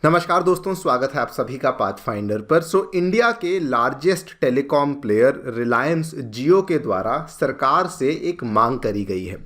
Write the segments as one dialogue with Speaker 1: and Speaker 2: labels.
Speaker 1: नमस्कार दोस्तों, स्वागत है आप सभी का पाथफाइंडर पर। इंडिया के लार्जेस्ट टेलीकॉम प्लेयर रिलायंस जियो के द्वारा सरकार से एक मांग करी गई है।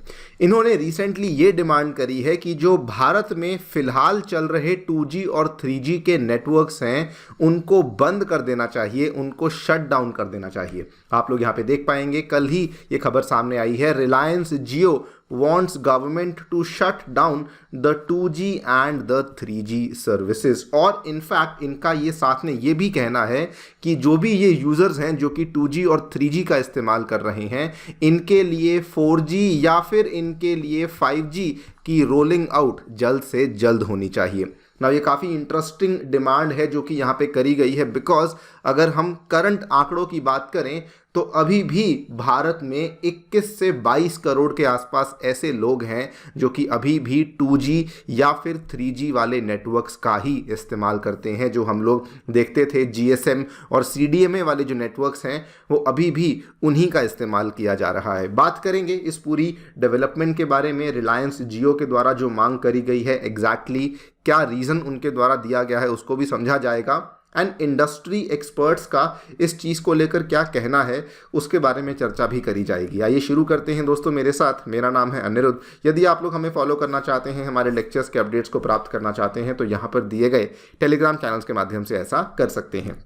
Speaker 1: इन्होंने रिसेंटली ये डिमांड करी है कि जो भारत में फिलहाल चल रहे 2G और 3G के नेटवर्क्स हैं उनको बंद कर देना चाहिए, उनको शट डाउन कर देना चाहिए। आप लोग यहाँ पे देख पाएंगे, कल ही ये खबर सामने आई है, रिलायंस जियो wants government to shut down the 2G and the 3G services। और इनफैक्ट इनका ये साथ में ये भी कहना है कि जो भी ये यूज़र्स हैं जो कि 2G और 3G का इस्तेमाल कर रहे हैं, इनके लिए 4G या फिर इनके लिए 5G की रोलिंग आउट जल्द से जल्द होनी चाहिए। ना ये काफ़ी इंटरेस्टिंग डिमांड है जो कि यहाँ पे करी गई है, बिकॉज अगर हम करंट आंकड़ों की बात करें तो अभी भी भारत में 21 से 22 करोड़ के आसपास ऐसे लोग हैं जो कि अभी भी 2G या फिर 3G वाले नेटवर्क्स का ही इस्तेमाल करते हैं। जो हम लोग देखते थे GSM और CDMA वाले जो नेटवर्क्स हैं वो अभी भी उन्हीं का इस्तेमाल किया जा रहा है। बात करेंगे इस पूरी डेवलपमेंट के बारे में, रिलायंस जियो के द्वारा जो मांग करी गई है, एग्जैक्टली क्या रीज़न उनके द्वारा दिया गया है उसको भी समझा जाएगा। एंड इंडस्ट्री एक्सपर्ट्स का इस चीज़ को लेकर क्या कहना है उसके बारे में चर्चा भी करी जाएगी। आइए शुरू करते हैं दोस्तों मेरे साथ। मेरा नाम है अनिरुद्ध। यदि आप लोग हमें फॉलो करना चाहते हैं, हमारे लेक्चर्स के अपडेट्स को प्राप्त करना चाहते हैं, तो यहाँ पर दिए गए टेलीग्राम चैनल्स के माध्यम से ऐसा कर सकते हैं।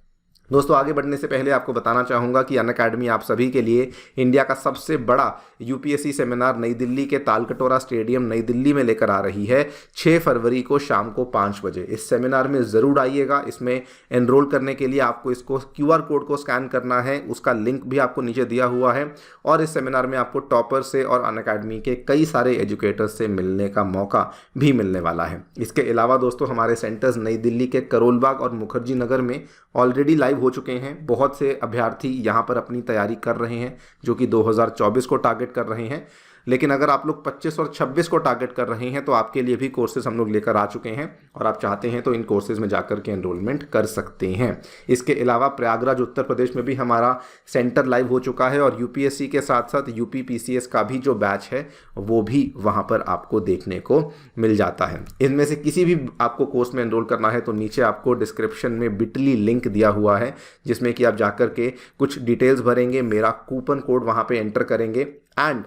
Speaker 1: दोस्तों आगे बढ़ने से पहले आपको बताना चाहूँगा कि अनअकैडमी आप सभी के लिए इंडिया का सबसे बड़ा UPSC सेमिनार नई दिल्ली के तालकटोरा स्टेडियम नई दिल्ली में लेकर आ रही है 6 फरवरी को शाम को 5 बजे। इस सेमिनार में ज़रूर आइएगा। इसमें एनरोल करने के लिए आपको इसको QR कोड को स्कैन करना है, उसका लिंक भी आपको नीचे दिया हुआ है। और इस सेमिनार में आपको टॉपर से और अनअकैडमी के कई सारे एजुकेटर्स से मिलने का मौका भी मिलने वाला है। इसके अलावा दोस्तों हमारे सेंटर्स नई दिल्ली के करोल बाग और मुखर्जी नगर में ऑलरेडी लाइव हो चुके हैं। बहुत से अभ्यर्थी यहाँ पर अपनी तैयारी कर रहे हैं जो कि 2024 को टारगेट कर रहे हैं। लेकिन अगर आप लोग 25 और 26 को टारगेट कर रहे हैं तो आपके लिए भी कोर्सेज हम लोग लेकर आ चुके हैं और आप चाहते हैं तो इन कोर्सेज में जाकर के एनरोलमेंट कर सकते हैं। इसके अलावा प्रयागराज उत्तर प्रदेश में भी हमारा सेंटर लाइव हो चुका है और UPSC के साथ साथ UPPCS का भी जो बैच है वो भी वहाँ पर आपको देखने को मिल जाता है। इनमें से किसी भी आपको कोर्स में एनरोल करना है तो नीचे आपको डिस्क्रिप्शन में बिटली लिंक दिया हुआ है जिसमें कि आप जाकर के कुछ डिटेल्स भरेंगे, मेरा कूपन कोड वहाँ पर एंटर करेंगे एंड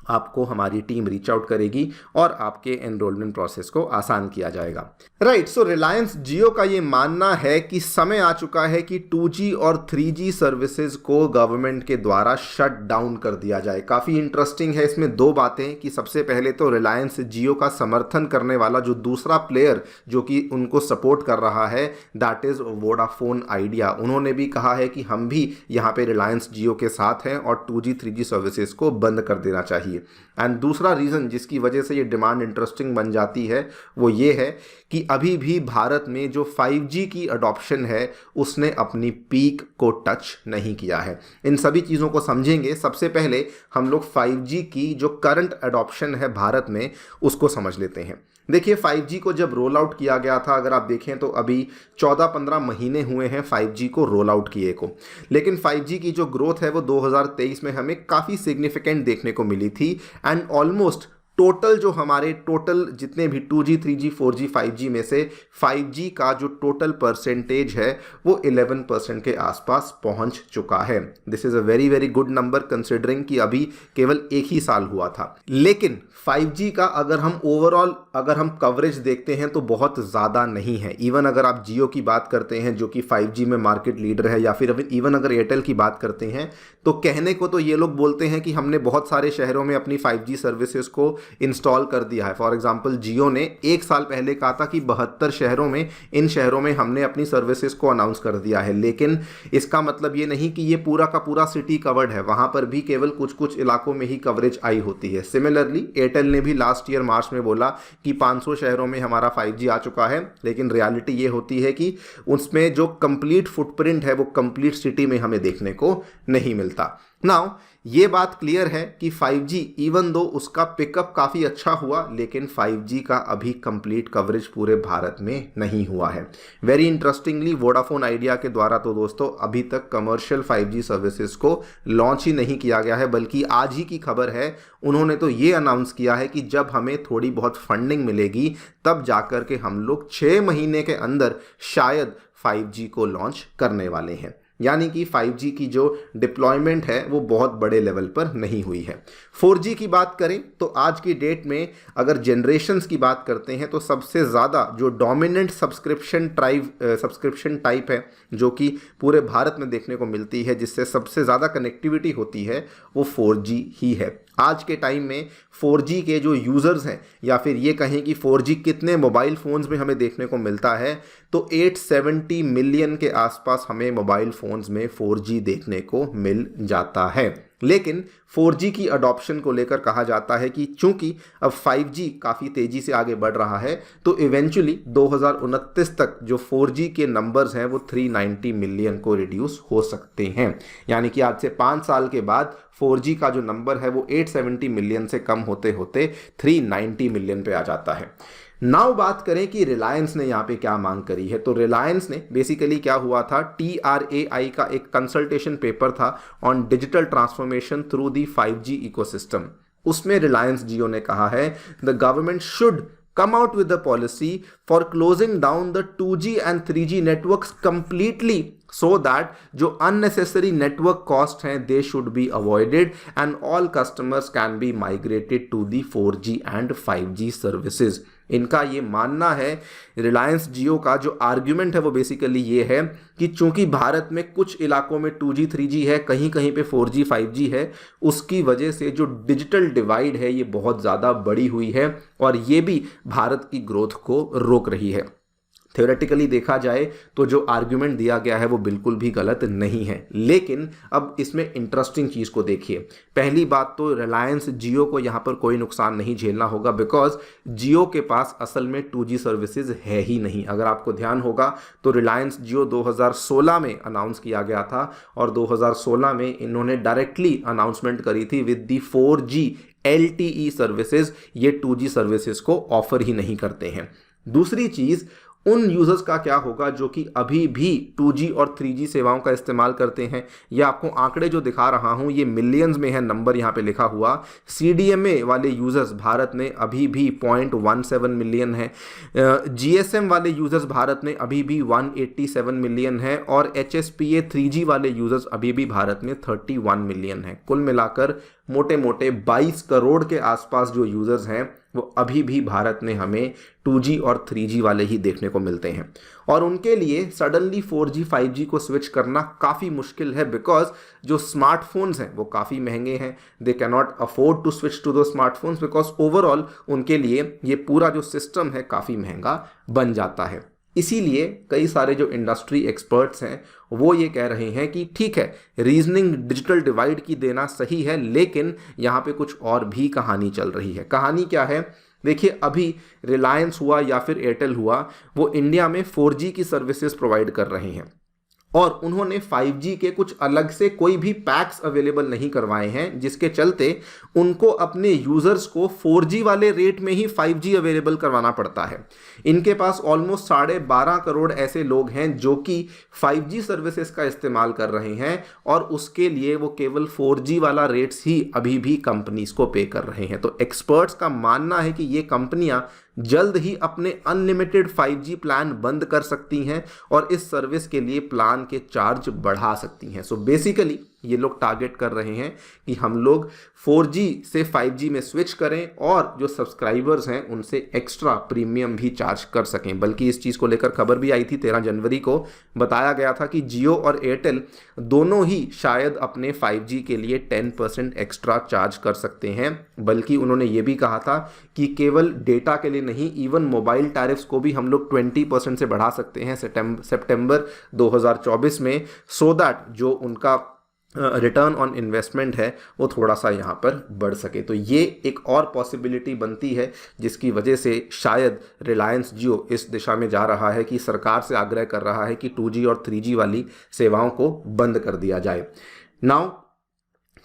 Speaker 1: आपको हमारी टीम रीच आउट करेगी और आपके एनरोलमेंट प्रोसेस को आसान किया जाएगा। राइट, सो रिलायंस जियो का ये मानना है कि समय आ चुका है कि 2G और 3G सर्विसेज को गवर्नमेंट के द्वारा शट डाउन कर दिया जाए। काफ़ी इंटरेस्टिंग है इसमें दो बातें कि सबसे पहले तो रिलायंस जियो का समर्थन करने वाला जो दूसरा प्लेयर जो कि उनको सपोर्ट कर रहा है, दैट इज़ वोडाफोन आइडिया। उन्होंने भी कहा है कि हम भी यहाँ पे रिलायंस जियो के साथ हैं और 2G 3G सर्विसेज को बंद कर देना चाहिए। एंड दूसरा रीज़न जिसकी वजह से ये डिमांड इंटरेस्टिंग बन जाती है वो ये है कि अभी भी भारत में जो 5G की अडॉप्शन है उसने अपनी पीक को टच नहीं किया है। इन सभी चीज़ों को समझेंगे। सबसे पहले हम लोग 5G की जो करंट अडॉप्शन है भारत में उसको समझ लेते हैं। देखिए 5G को जब रोल आउट किया गया था, अगर आप देखें तो अभी 14-15 महीने हुए हैं 5G को रोल आउट किए को, लेकिन 5G की जो ग्रोथ है वो 2023 में हमें काफ़ी सिग्निफिकेंट देखने को मिली थी। एंड ऑलमोस्ट टोटल जो हमारे टोटल जितने भी 2G 3G 4G 5G में से 5G का जो टोटल परसेंटेज है वो 11% के आसपास पहुंच चुका है। This is a very very good number considering कि अभी केवल एक ही साल हुआ था। लेकिन 5G का अगर हम ओवरऑल अगर हम कवरेज देखते हैं तो बहुत ज़्यादा नहीं है। इवन अगर आप जियो की बात करते हैं जो कि 5G में मार्केट लीडर है, या फिर इवन अगर एयरटेल की बात करते हैं तो कहने को तो ये लोग बोलते हैं कि हमने बहुत सारे शहरों में अपनी 5G सर्विसेज को इंस्टॉल कर दिया है। फॉर एग्जांपल जियो ने एक साल पहले कहा था कि 72 शहरों में, इन शहरों में हमने अपनी सर्विसेज को अनाउंस कर दिया है। लेकिन इसका मतलब ये नहीं कि ये पूरा का पूरा सिटी कवर्ड है, वहाँ पर भी केवल कुछ कुछ इलाकों में ही कवरेज आई होती है। सिमिलरली एयरटेल ने भी लास्ट ईयर मार्च में बोला कि 500 शहरों में हमारा 5G आ चुका है, लेकिन रियलिटी ये होती है कि उसमें जो कंप्लीट फुटप्रिंट है वो कंप्लीट सिटी में हमें देखने को नहीं मिलता। नाउ ये बात क्लियर है कि 5G इवन दो उसका पिकअप काफ़ी अच्छा हुआ, लेकिन 5G का अभी कंप्लीट कवरेज पूरे भारत में नहीं हुआ है। वेरी इंटरेस्टिंगली वोडाफोन आइडिया के द्वारा तो दोस्तों अभी तक कमर्शियल 5G सर्विसेज को लॉन्च ही नहीं किया गया है, बल्कि आज ही की खबर है उन्होंने तो ये अनाउंस किया है कि जब हमें थोड़ी बहुत फंडिंग मिलेगी तब जाकर के हम लोग 6 महीने के अंदर शायद 5G को लॉन्च करने वाले हैं। यानी कि 5G की जो डिप्लॉयमेंट है वो बहुत बड़े लेवल पर नहीं हुई है। 4G की बात करें तो आज की डेट में अगर जनरेशन्स की बात करते हैं तो सबसे ज़्यादा जो डोमिनेंट सब्सक्रिप्शन टाइप है जो कि पूरे भारत में देखने को मिलती है, जिससे सबसे ज़्यादा कनेक्टिविटी होती है, वो 4G ही है। आज के टाइम में 4G के जो यूज़र्स हैं, या फिर ये कहें कि 4G कितने मोबाइल फ़ोन्स में हमें देखने को मिलता है, तो 870 मिलियन के आसपास हमें मोबाइल फ़ोन्स में 4G देखने को मिल जाता है। लेकिन 4G की अडॉप्शन को लेकर कहा जाता है कि चूंकि अब 5G काफ़ी तेज़ी से आगे बढ़ रहा है, तो इवेंचुअली 2029 तक जो 4G के नंबर्स हैं वो 390 मिलियन को रिड्यूस हो सकते हैं। यानी कि आज से 5 साल के बाद 4G का जो नंबर है वो 870 मिलियन से कम होते होते 390 मिलियन पे आ जाता है। नाउ बात करें कि रिलायंस ने यहाँ पे क्या मांग करी है, तो रिलायंस ने बेसिकली क्या हुआ था, TRAI का एक कंसल्टेशन पेपर था on digital transformation through the 5G ecosystem. उसमें रिलायंस जियो ने कहा है the government should come out with a policy for closing down the 2G and 3G networks completely so that जो unnecessary network cost हैं they should be avoided and all customers can be migrated to the 4G and 5G services। इनका ये मानना है, रिलायंस जियो का जो argument है वो बेसिकली ये है कि चूंकि भारत में कुछ इलाकों में 2G 3G है, कहीं कहीं पे 4G 5G है, उसकी वजह से जो डिजिटल डिवाइड है ये बहुत ज़्यादा बड़ी हुई है और ये भी भारत की ग्रोथ को रोक रही है। थ्योरेटिकली देखा जाए तो जो आर्ग्यूमेंट दिया गया है वो बिल्कुल भी गलत नहीं है, लेकिन अब इसमें इंटरेस्टिंग चीज़ को देखिए। पहली बात तो रिलायंस जियो को यहाँ पर कोई नुकसान नहीं झेलना होगा, बिकॉज जियो के पास असल में 2G सर्विसेज है ही नहीं। अगर आपको ध्यान होगा तो रिलायंस जियो 2016 में अनाउंस किया गया था और 2016 में इन्होंने डायरेक्टली अनाउंसमेंट करी थी with the 4G LTE services. ये 2G सर्विसेज को ऑफर ही नहीं करते हैं। दूसरी चीज़, उन यूजर्स का क्या होगा जो कि अभी भी 2G और 3G सेवाओं का इस्तेमाल करते हैं। ये आपको आंकड़े जो दिखा रहा हूं ये मिलियंस में है, नंबर यहाँ पे लिखा हुआ। CDMA वाले यूजर्स भारत में अभी भी 0.17 मिलियन है, GSM वाले यूजर्स भारत में अभी भी 187 मिलियन है और HSPA 3G वाले यूजर्स अभी भी भारत में 31 मिलियन है। कुल मिलाकर मोटे मोटे 22 करोड़ के आसपास जो यूजर्स हैं वो अभी भी भारत में हमें 2G और 3G वाले ही देखने को मिलते हैं और उनके लिए सडनली 4G 5G को स्विच करना काफ़ी मुश्किल है, बिकॉज जो स्मार्टफोन्स हैं वो काफ़ी महंगे हैं। They can not afford to switch to दो स्मार्टफोन्स बिकॉज ओवरऑल उनके लिए ये पूरा जो सिस्टम है काफ़ी महंगा बन जाता है। इसीलिए कई सारे जो इंडस्ट्री एक्सपर्ट्स हैं वो ये कह रहे हैं कि ठीक है, रीजनिंग डिजिटल डिवाइड की देना सही है, लेकिन यहाँ पे कुछ और भी कहानी चल रही है। कहानी क्या है, देखिए अभी रिलायंस हुआ या फिर एयरटेल हुआ, वो इंडिया में 4G की सर्विसेज प्रोवाइड कर रहे हैं और उन्होंने 5G के कुछ अलग से कोई भी पैक्स अवेलेबल नहीं करवाए हैं, जिसके चलते उनको अपने यूज़र्स को 4G वाले रेट में ही 5G अवेलेबल करवाना पड़ता है। इनके पास ऑलमोस्ट 12.5 करोड़ ऐसे लोग हैं जो कि 5G सर्विसेज का इस्तेमाल कर रहे हैं और उसके लिए वो केवल 4G वाला रेट्स ही अभी भी कंपनीज को पे कर रहे हैं। तो एक्सपर्ट्स का मानना है कि ये कंपनियां जल्द ही अपने अनलिमिटेड 5G प्लान बंद कर सकती हैं और इस सर्विस के लिए प्लान के चार्ज बढ़ा सकती हैं। सो बेसिकली ये लोग टारगेट कर रहे हैं कि हम लोग 4G से 5G में स्विच करें और जो सब्सक्राइबर्स हैं उनसे एक्स्ट्रा प्रीमियम भी चार्ज कर सकें। बल्कि इस चीज़ को लेकर खबर भी आई थी, 13 जनवरी को बताया गया था कि जियो और एयरटेल दोनों ही शायद अपने 5G के लिए 10% एक्स्ट्रा चार्ज कर सकते हैं। बल्कि उन्होंने ये भी कहा था कि केवल डेटा के लिए नहीं, इवन मोबाइल टैरिफ्स को भी हम लोग 20% से बढ़ा सकते हैं सितंबर 2024 में, सो दैट जो उनका रिटर्न ऑन इन्वेस्टमेंट है वो थोड़ा सा यहाँ पर बढ़ सके। तो ये एक और पॉसिबिलिटी बनती है जिसकी वजह से शायद रिलायंस जियो इस दिशा में जा रहा है कि सरकार से आग्रह कर रहा है कि 2G और 3G वाली सेवाओं को बंद कर दिया जाए। नाउ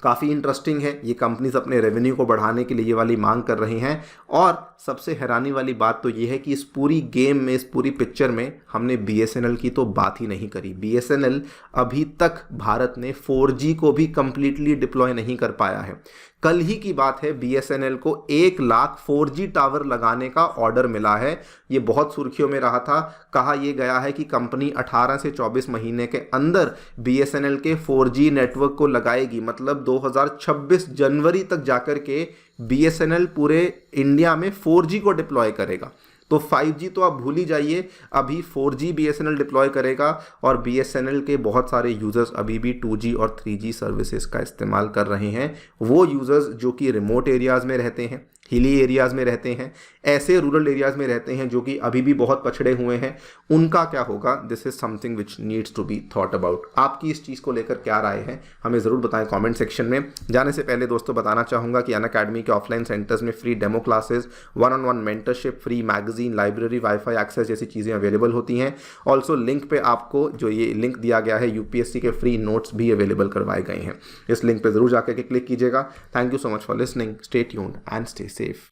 Speaker 1: काफ़ी इंटरेस्टिंग है। ये कंपनीज अपने रेवेन्यू को बढ़ाने के लिए ये वाली मांग कर रही हैं। और सबसे हैरानी वाली बात तो ये है कि इस पूरी गेम में, इस पूरी पिक्चर में हमने BSNL की तो बात ही नहीं करी। BSNL अभी तक भारत ने 4G को भी कंप्लीटली डिप्लॉय नहीं कर पाया है। कल ही की बात है, BSNL को 1 लाख 4G टावर लगाने का ऑर्डर मिला है। ये बहुत सुर्खियों में रहा था। कहा यह गया है कि कंपनी 18 से 24 महीने के अंदर BSNL के 4G नेटवर्क को लगाएगी। मतलब 2026 जनवरी तक जाकर के BSNL पूरे इंडिया में 4G को डिप्लॉय करेगा। तो 5G तो आप भूल ही जाइए, अभी 4G BSNL डिप्लॉय करेगा। और BSNL के बहुत सारे यूज़र्स अभी भी 2G और 3G सर्विसेज का इस्तेमाल कर रहे हैं। वो यूज़र्स जो कि रिमोट एरियाज़ में रहते हैं, हिली एरियाज़ में रहते हैं, ऐसे रूरल एरियाज़ में रहते हैं जो कि अभी भी बहुत पछड़े हुए हैं, उनका क्या होगा? This is something which needs to be thought about. आपकी इस चीज़ को लेकर क्या राय है, हमें ज़रूर बताएं कमेंट सेक्शन में। जाने से पहले दोस्तों बताना चाहूँगा कि अनअकैडमी के ऑफलाइन सेंटर्स में free demo classes, 1-on-1 mentorship, free magazine, library, wifi access जैसी चीज़ें अवेलेबल होती हैं। ऑल्सो लिंक पे आपको जो ये लिंक दिया गया है, UPSC के फ्री नोट्स भी अवेलेबल करवाए गए हैं। इस लिंक पर ज़रूर जाकर के क्लिक कीजिएगा। Thank you so much for listening. Stay tuned and stay safe.